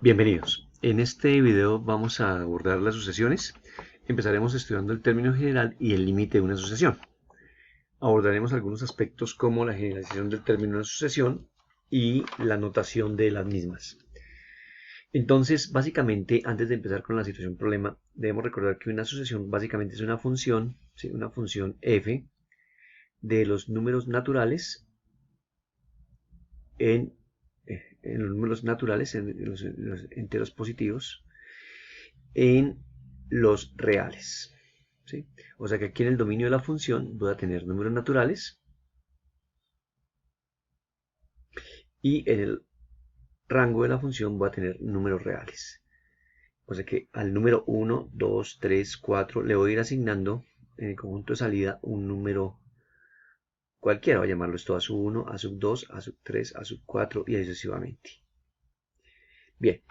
Bienvenidos. En este video vamos a abordar las sucesiones. Empezaremos estudiando el término general y el límite de una sucesión. Abordaremos algunos aspectos como la generalización del término de una sucesión y la notación de las mismas. Entonces, básicamente, antes de empezar con la situación problema, debemos recordar que una sucesión básicamente es una función, ¿sí? Una función f de los números naturales en los números naturales, en los enteros positivos, en los reales, ¿sí? O sea que aquí en el dominio de la función voy a tener números naturales y en el rango de la función voy a tener números reales. O sea que al número 1, 2, 3, 4 le voy a ir asignando en el conjunto de salida un número cualquiera. Voy a llamarlo esto a sub 1, a sub 2, a sub 3, a sub 4 y así sucesivamente. Bien,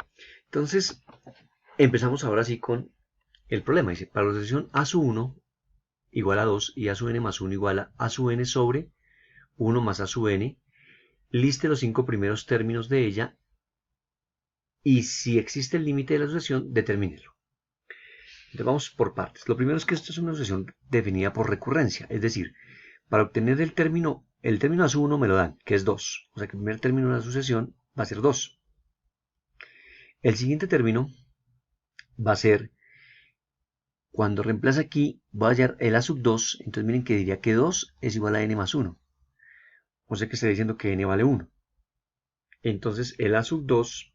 entonces empezamos ahora sí con el problema. Dice, para la sucesión a sub 1 igual a 2 y a sub n más 1 igual a sub n sobre 1 más a sub n, liste los 5 primeros términos de ella y si existe el límite de la sucesión, determínelo. Entonces vamos por partes. Lo primero es que esto es una sucesión definida por recurrencia, es decir, para obtener el término a sub 1 me lo dan, que es 2. O sea que el primer término de la sucesión va a ser 2. El siguiente término va a ser, cuando reemplace aquí, voy a hallar el a sub 2, entonces miren que diría que 2 es igual a n más 1. O sea que estoy diciendo que n vale 1. Entonces el a sub 2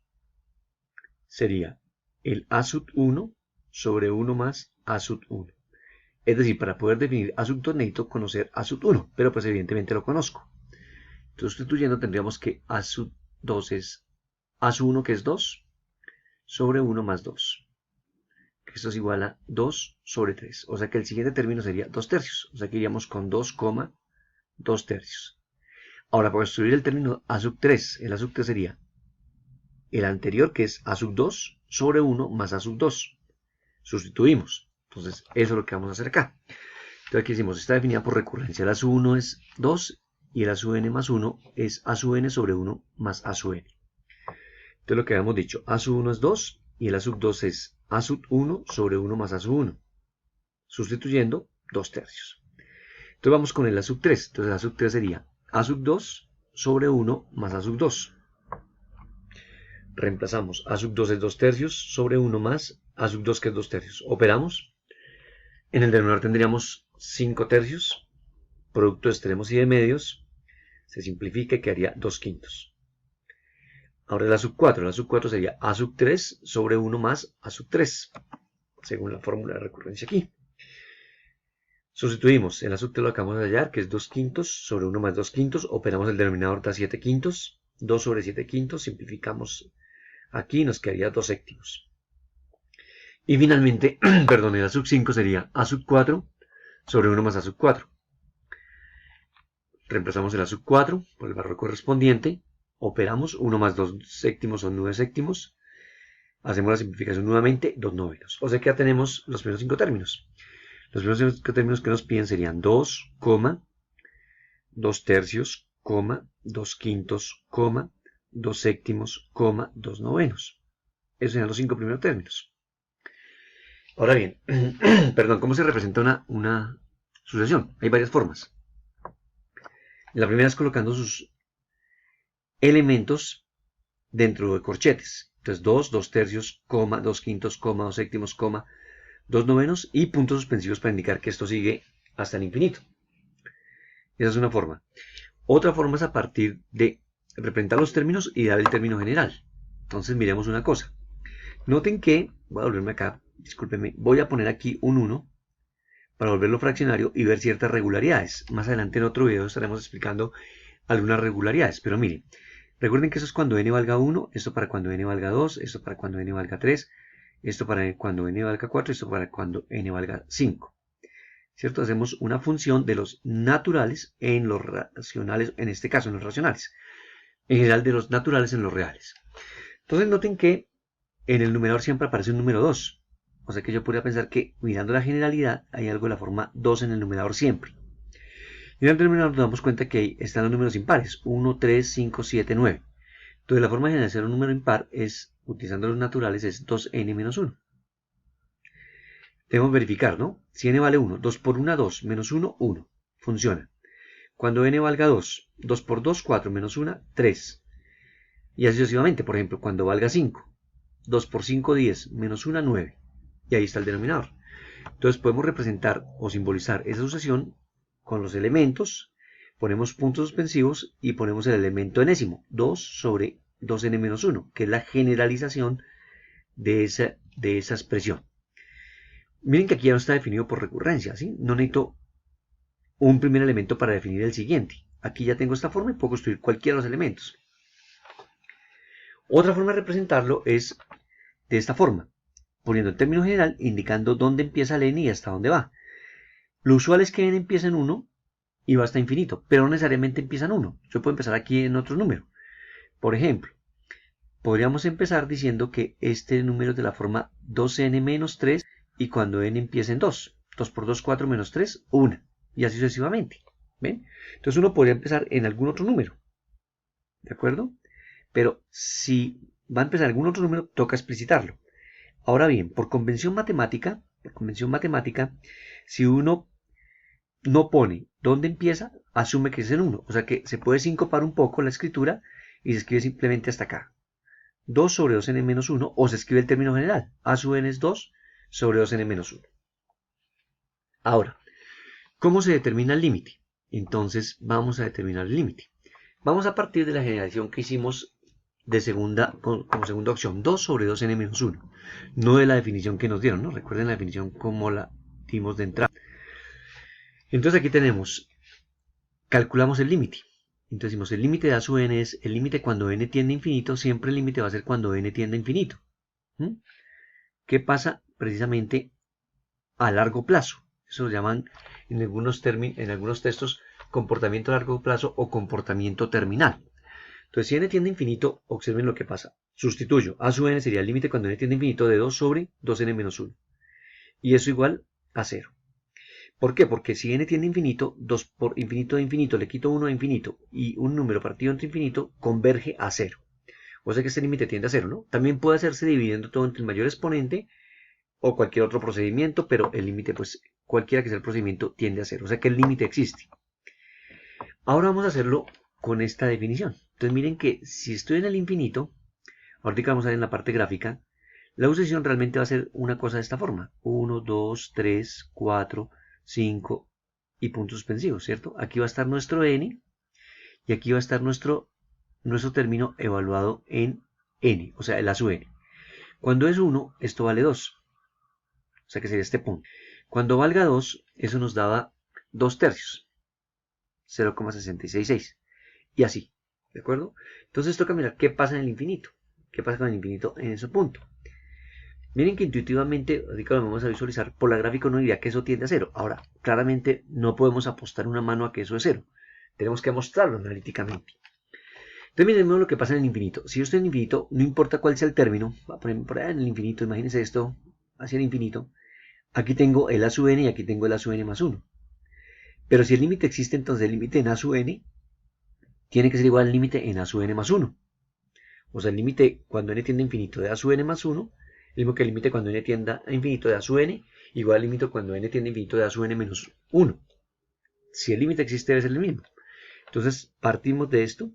sería el a sub 1 sobre 1 más a sub 1. Es decir, para poder definir a sub 2 necesito conocer a sub 1, pero pues evidentemente lo conozco. Entonces sustituyendo tendríamos que a sub 2 es a sub 1 que es 2 sobre 1 más 2. Esto es igual a 2 sobre 3. O sea que el siguiente término sería 2 tercios. O sea que iríamos con 2,2 tercios. Ahora, para construir el término a sub 3, el a sub 3 sería el anterior, que es a sub 2 sobre 1 más a sub 2. Sustituimos. Entonces, eso es lo que vamos a hacer acá. Entonces, aquí decimos, está definida por recurrencia. El a sub 1 es 2 y el a sub n más 1 es a sub n sobre 1 más a sub n. Entonces, lo que habíamos dicho, a sub 1 es 2 y el a sub 2 es a sub 1 sobre 1 más a sub 1. Sustituyendo 2 tercios. Entonces, vamos con el a sub 3. Entonces, el a sub 3 sería a sub 2 sobre 1 más a sub 2. Reemplazamos a sub 2 es 2 tercios sobre 1 más a sub 2 que es 2 tercios. Operamos. En el denominador tendríamos 5 tercios. Producto de extremos y de medios. Se simplifica y quedaría 2 quintos. Ahora la sub 4. La sub 4 sería a sub 3 sobre 1 más a sub 3. Según la fórmula de recurrencia aquí. Sustituimos. En la sub 3 lo acabamos de hallar, que es 2 quintos sobre 1 más 2 quintos. Operamos el denominador, da 7 quintos. 2 sobre 7 quintos. Simplificamos. Aquí nos quedaría 2 séptimos. Y finalmente, perdón, el a sub 5 sería a sub 4 sobre 1 más a sub 4. Reemplazamos el a sub 4 por el valor correspondiente. Operamos 1 más 2 séptimos son 9 séptimos. Hacemos la simplificación nuevamente, 2 novenos. O sea que ya tenemos los primeros 5 términos. Los primeros 5 términos que nos piden serían 2, 2 tercios, 2 quintos, 2 séptimos, 2 novenos. Esos serían los 5 primeros términos. Ahora bien, perdón, ¿cómo se representa una sucesión? Hay varias formas. La primera es colocando sus elementos dentro de corchetes. Entonces 2, 2 tercios, 2 quintos, 2 séptimos, 2 novenos y puntos suspensivos para indicar que esto sigue hasta el infinito. Esa es una forma. Otra forma es a partir de representar los términos y dar el término general. Entonces miremos una cosa. Noten que, voy a volverme acá, discúlpenme, voy a poner aquí un 1 para volverlo fraccionario y ver ciertas regularidades. Más adelante en otro video estaremos explicando algunas regularidades, pero miren, recuerden que eso es cuando n valga 1, esto para cuando n valga 2, esto para cuando n valga 3, esto para cuando n valga 4, esto para cuando n valga 5. ¿Cierto? Hacemos una función de los naturales en los racionales, en este caso en los racionales. En general de los naturales en los reales. Entonces noten que en el numerador siempre aparece un número 2. O sea que yo podría pensar que mirando la generalidad hay algo de la forma 2 en el numerador siempre. Y en el denominador nos damos cuenta que ahí están los números impares. 1, 3, 5, 7, 9. Entonces la forma de generalizar un número impar es utilizando los naturales, es 2n menos 1. Debemos verificar, ¿no? Si n vale 1, 2 por 1, 2, menos 1, 1. Funciona. Cuando n valga 2, 2 por 2, 4, menos 1, 3. Y así sucesivamente. Por ejemplo, cuando valga 5, 2 por 5, 10, menos 1, 9. Y ahí está el denominador. Entonces podemos representar o simbolizar esa sucesión con los elementos. Ponemos puntos suspensivos y ponemos el elemento enésimo, 2 sobre 2n menos 1, que es la generalización de esa expresión. Miren que aquí ya no está definido por recurrencia, ¿sí? No necesito un primer elemento para definir el siguiente. Aquí ya tengo esta forma y puedo construir cualquiera de los elementos. Otra forma de representarlo es de esta forma, poniendo el término general, indicando dónde empieza el n y hasta dónde va. Lo usual es que n empiece en 1 y va hasta infinito, pero no necesariamente empieza en 1. Yo puedo empezar aquí en otro número. Por ejemplo, podríamos empezar diciendo que este número es de la forma 2n menos 3 y cuando n empieza en 2. 2 por 2, 4 menos 3, 1. Y así sucesivamente. ¿Ven? Entonces uno podría empezar en algún otro número. ¿De acuerdo? Pero si va a empezar en algún otro número, toca explicitarlo. Ahora bien, por convención matemática, si uno no pone dónde empieza, asume que es en 1. O sea que se puede sincopar un poco la escritura y se escribe simplemente hasta acá. 2 sobre 2n menos 1, o se escribe el término general. A sub n es 2 sobre 2n menos 1. Ahora, ¿cómo se determina el límite? Entonces vamos a determinar el límite. Vamos a partir de la generación que hicimos de como segunda opción, 2 sobre 2n menos 1. No de la definición que nos dieron, ¿no? Recuerden la definición como la dimos de entrada. Entonces aquí calculamos el límite. Entonces decimos, el límite de a sub n es el límite cuando n tiende a infinito, siempre el límite va a ser cuando n tiende a infinito. ¿Qué pasa precisamente a largo plazo? Eso lo llaman en algunos textos comportamiento a largo plazo o comportamiento terminal. Entonces, si n tiende a infinito, observen lo que pasa. Sustituyo. A sub n sería el límite cuando n tiende a infinito de 2 sobre 2n menos 1. Y eso igual a 0. ¿Por qué? Porque si n tiende a infinito, 2 por infinito de infinito, le quito 1 a infinito y un número partido entre infinito converge a 0. O sea que este límite tiende a 0, ¿no? También puede hacerse dividiendo todo entre el mayor exponente o cualquier otro procedimiento, pero el límite, pues cualquiera que sea el procedimiento, tiende a 0. O sea que el límite existe. Ahora vamos a hacerlo con esta definición. Entonces miren que si estoy en el infinito, ahorita vamos a ver en la parte gráfica, la sucesión realmente va a ser una cosa de esta forma. 1, 2, 3, 4, 5 y puntos suspensivos, ¿cierto? Aquí va a estar nuestro n y aquí va a estar nuestro término evaluado en n, o sea, el a sub n. Cuando es 1, esto vale 2. O sea que sería este punto. Cuando valga 2, eso nos daba 2 tercios. 0,666. Y así. ¿De acuerdo? Entonces toca mirar qué pasa en el infinito. ¿Qué pasa con el infinito en ese punto? Miren que intuitivamente, ahorita lo vamos a visualizar, por la gráfica uno diría que eso tiende a 0. Ahora, claramente no podemos apostar una mano a que eso es 0. Tenemos que mostrarlo analíticamente. Entonces miren lo que pasa en el infinito. Si yo estoy en el infinito, no importa cuál sea el término, va a poner por allá en el infinito, imagínense esto, hacia el infinito. Aquí tengo el a sub n y aquí tengo el a sub n más 1. Pero si el límite existe, entonces el límite en a sub n tiene que ser igual al límite en a sub n más 1. O sea, el límite cuando n tiende a infinito de a sub n más 1, el mismo que el límite cuando n tienda a infinito de a sub n, igual al límite cuando n tiende a infinito de a sub n menos 1. Si el límite existe, debe ser el mismo. Entonces, partimos de esto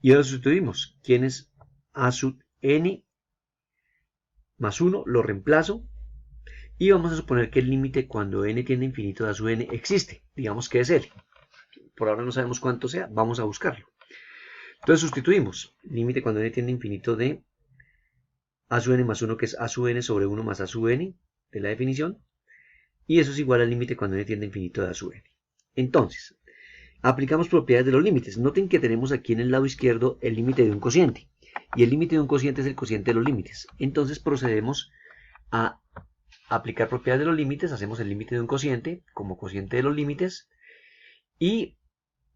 y ahora sustituimos. ¿Quién es a sub n más 1? Lo reemplazo. Y vamos a suponer que el límite cuando n tiende a infinito de a sub n existe. Digamos que es L. Por ahora no sabemos cuánto sea, vamos a buscarlo. Entonces sustituimos. Límite cuando n tiende a infinito de a sub n más 1, que es a sub n sobre 1 más a sub n de la definición. Y eso es igual al límite cuando n tiende a infinito de a sub n. Entonces, aplicamos propiedades de los límites. Noten que tenemos aquí en el lado izquierdo el límite de un cociente. Y el límite de un cociente es el cociente de los límites. Entonces procedemos a aplicar propiedades de los límites. Hacemos el límite de un cociente como cociente de los límites. Y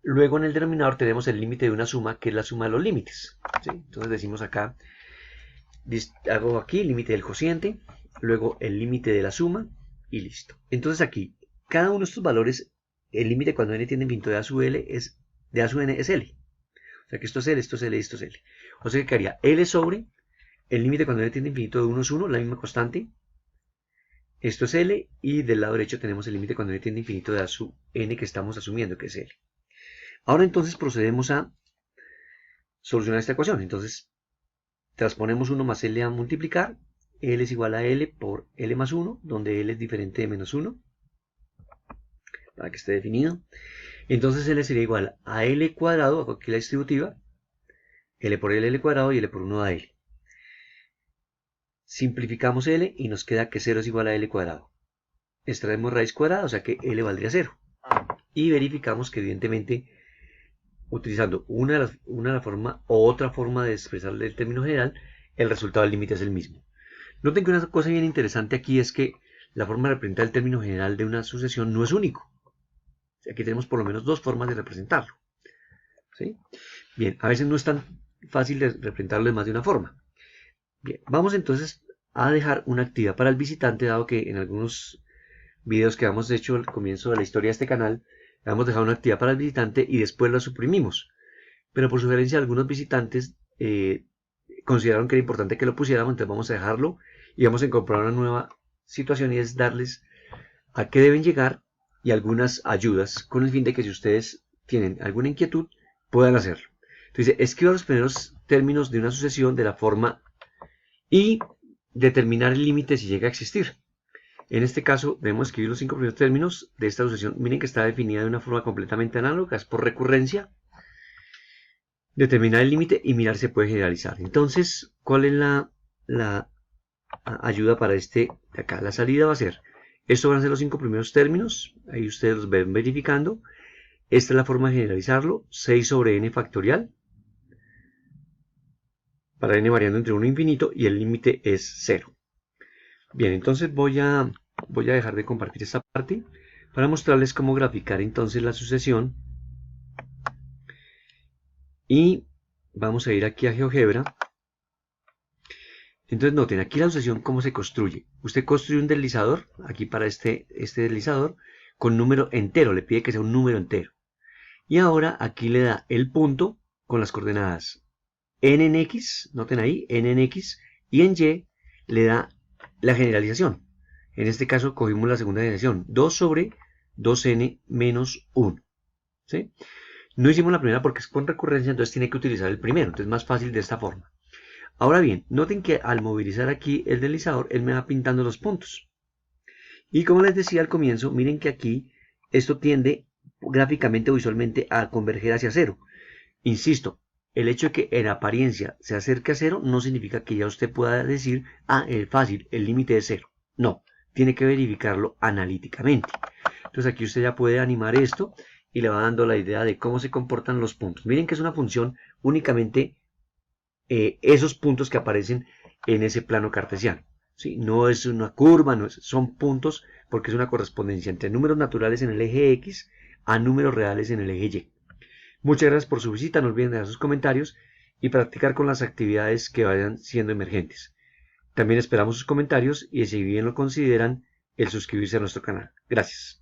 luego en el denominador tenemos el límite de una suma, que es la suma de los límites. ¿Sí? Entonces decimos acá, hago aquí el límite del cociente, luego el límite de la suma y listo. Entonces aquí, cada uno de estos valores, el límite cuando n tiende a infinito de a sub n es L. O sea que esto es L, esto es L y esto es L. O sea que quedaría L sobre el límite cuando n tiende a infinito de 1 es 1, la misma constante. Esto es L, y del lado derecho tenemos el límite cuando n tiende a infinito de a sub n que estamos asumiendo que es L. Ahora entonces procedemos a solucionar esta ecuación. Entonces transponemos 1 más L a multiplicar. L es igual a L por L más 1, donde L es diferente de menos 1, para que esté definido. Entonces L sería igual a L cuadrado, aquí la distributiva, L por L cuadrado y L por 1 da L. Simplificamos L y nos queda que 0 es igual a L cuadrado. Extraemos raíz cuadrada, o sea que L valdría 0. Y verificamos que evidentemente, utilizando una de la forma o otra forma de expresar el término general, el resultado del límite es el mismo. Noten que una cosa bien interesante aquí es que la forma de representar el término general de una sucesión no es único. Aquí tenemos por lo menos dos formas de representarlo. ¿Sí? Bien, a veces no es tan fácil de representarlo de más de una forma. Bien, vamos entonces a dejar una actividad para el visitante, dado que en algunos videos que hemos hecho al comienzo de la historia de este canal, hemos dejado una actividad para el visitante y después la suprimimos. Pero por sugerencia de algunos visitantes consideraron que era importante que lo pusiéramos, entonces vamos a dejarlo y vamos a incorporar una nueva situación, y es darles a qué deben llegar y algunas ayudas con el fin de que si ustedes tienen alguna inquietud puedan hacerlo. Entonces escriba los primeros términos de una sucesión de la forma y determinar el límite si llega a existir. En este caso debemos escribir los 5 primeros términos de esta sucesión. Miren que está definida de una forma completamente análoga, es por recurrencia. Determinar el límite y mirar si se puede generalizar. Entonces, ¿cuál es la ayuda para este de acá? La salida va a ser, estos van a ser los 5 primeros términos, ahí ustedes los ven verificando. Esta es la forma de generalizarlo, 6 sobre n factorial, para n variando entre 1 e infinito, y el límite es 0. Bien, entonces voy a dejar de compartir esta parte para mostrarles cómo graficar entonces la sucesión. Y vamos a ir aquí a GeoGebra. Entonces noten, aquí la sucesión cómo se construye. Usted construye un deslizador, aquí para este deslizador, con número entero, le pide que sea un número entero. Y ahora aquí le da el punto con las coordenadas n en x, noten ahí, n en x, y en y le da la generalización. En este caso cogimos la segunda generación, 2 sobre 2n menos 1. ¿Sí? No hicimos la primera porque es con recurrencia, entonces tiene que utilizar el primero, entonces es más fácil de esta forma. Ahora bien, noten que al movilizar aquí el deslizador, él me va pintando los puntos. Y como les decía al comienzo, miren que aquí esto tiende gráficamente o visualmente a converger hacia cero. Insisto, el hecho de que en apariencia se acerque a cero no significa que ya usted pueda decir, es fácil, el límite es cero. No, tiene que verificarlo analíticamente. Entonces aquí usted ya puede animar esto y le va dando la idea de cómo se comportan los puntos. Miren que es una función únicamente esos puntos que aparecen en ese plano cartesiano. ¿Sí? No es una curva, son puntos porque es una correspondencia entre números naturales en el eje X a números reales en el eje Y. Muchas gracias por su visita, no olviden dejar sus comentarios y practicar con las actividades que vayan siendo emergentes. También esperamos sus comentarios y si bien lo consideran, el suscribirse a nuestro canal. Gracias.